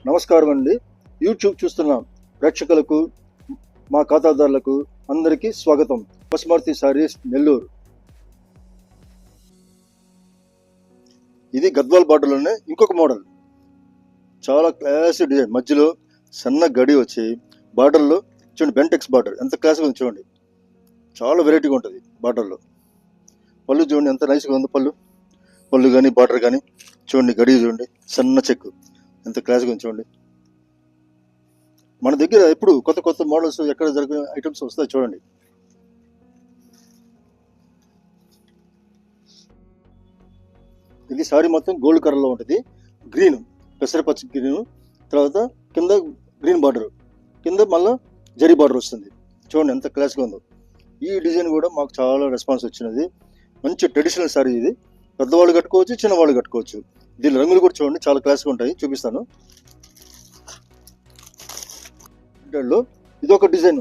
నమస్కారం అండి. యూట్యూబ్ చూస్తున్న ప్రేక్షకులకు, మా ఖాతాదారులకు అందరికీ స్వాగతం. పశుమర్తి సారీస్ నెల్లూరు. ఇది గద్వాల్ బార్డర్లోనే ఇంకొక మోడల్. చాలా క్లాసీ డిజైన్, మధ్యలో సన్న గడి వచ్చి బార్డర్లో చూడండి, బెంటెక్స్ బార్డర్ ఎంత క్లాస్గా ఉంది చూడండి. చాలా వెరైటీగా ఉంటుంది బార్డర్లో. పళ్ళు చూడండి ఎంత నైస్గా ఉందో. పళ్ళు కానీ బార్డర్ కానీ చూడండి, గడి చూడండి, సన్న చెక్కు ఎంత క్లాస్గా ఉంది చూడండి. మన దగ్గర ఎప్పుడు కొత్త కొత్త మోడల్స్ ఎక్కడ జరిగిన ఐటమ్స్ వస్తాయి చూడండి. ఇది సారీ మొత్తం గోల్డ్ కలర్లో ఉంటుంది. గ్రీన్, పెసరపచ్చ గ్రీన్, తర్వాత కింద గ్రీన్ బార్డర్, కింద మళ్ళీ జరీ బార్డర్ వస్తుంది. చూడండి ఎంత క్లాస్గా ఉందో. ఈ డిజైన్ కూడా మాకు చాలా రెస్పాన్స్ వచ్చినది. మంచి ట్రెడిషనల్ సారీ ఇది. పెద్దవాళ్ళు కట్టుకోవచ్చు, చిన్నవాళ్ళు కట్టుకోవచ్చు. దీని రంగులు కూడా చూడండి చాలా క్లాస్గా ఉంటాయి, చూపిస్తాను. ఇది ఒక డిజైన్.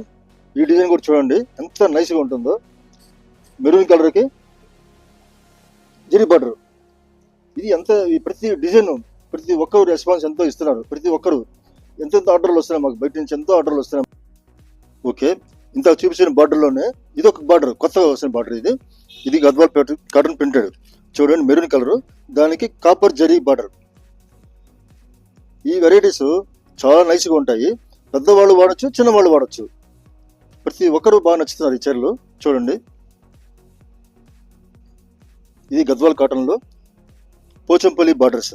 ఈ డిజైన్ కూడా చూడండి ఎంత నైస్గా ఉంటుందో. మెరూన్ కలర్కి జరీ బార్డర్. ఇది ఎంత, ప్రతి డిజైన్ ప్రతి ఒక్కరు రెస్పాన్స్ ఎంతో ఇస్తున్నారు. ప్రతి ఒక్కరు ఎంతెంత ఆర్డర్లు వస్తున్నాయి మాకు, బయట నుంచి ఎంతో ఆర్డర్లు వస్తున్నాయి. ఓకే, ఇంత చూపించిన బార్డర్లోనే ఇది ఒక బార్డర్, కొత్తగా వస్తున్న బార్డర్. ఇది గద్వాల్ కాటన్ ప్రింటెడ్. చూడండి మెరూన్ కలర్, దానికి కాపర్ జరీ బార్డర్. ఈ వెరైటీస్ చాలా నైస్గా ఉంటాయి. పెద్దవాళ్ళు వాడచ్చు, చిన్నవాళ్ళు వాడచ్చు. ప్రతి ఒక్కరు బాగా నచ్చుతున్నారు ఈ చీరలు. చూడండి, ఇది గద్వాల్ కాటన్లో పోచంపల్లి బార్డర్స్.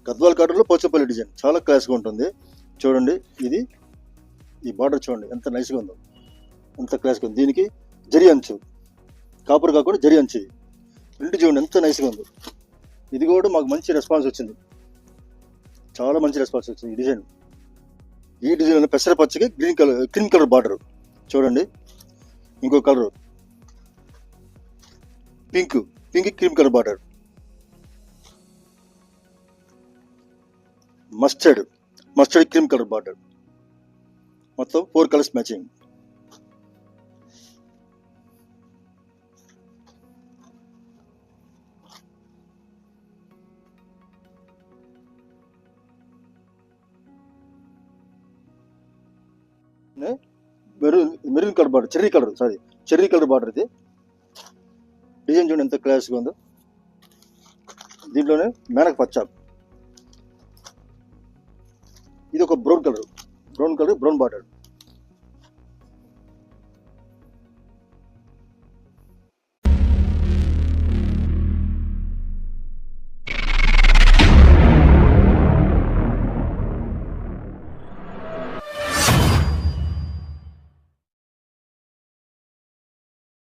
గద్వాల్ కాటన్లో పోచంపల్లి డిజైన్ చాలా క్లాస్గా ఉంటుంది. చూడండి, ఇది ఈ బార్డర్ చూడండి ఎంత నైస్గా ఉందో, ఎంత క్లాస్గా ఉంది. దీనికి జరీ అంచు, కాపర్ కాకుండా జరీ అంచు. రెండు చూడండి ఎంత నైస్గా ఉందో. ఇది కూడా మాకు మంచి రెస్పాన్స్ వచ్చింది, చాలా మంచి రెస్పాన్స్ వచ్చింది ఈ డిజైన్. ఈ డిజైన్ పెసరపచ్చకి క్రీమ్ కలర్ బార్డర్. చూడండి, ఇంకో colour pink cream colour border. Mustard cream colour border. మొత్తం 4 colours matching. Maroon colour border, cherry colour border. ఇది డిజైన్ చూడండి ఎంత క్లాస్గా ఉందో. దీంట్లోనే మేనక పచ్చ. ఇది ఒక బ్రౌన్ కలర్, బ్రౌన్ బార్డర్.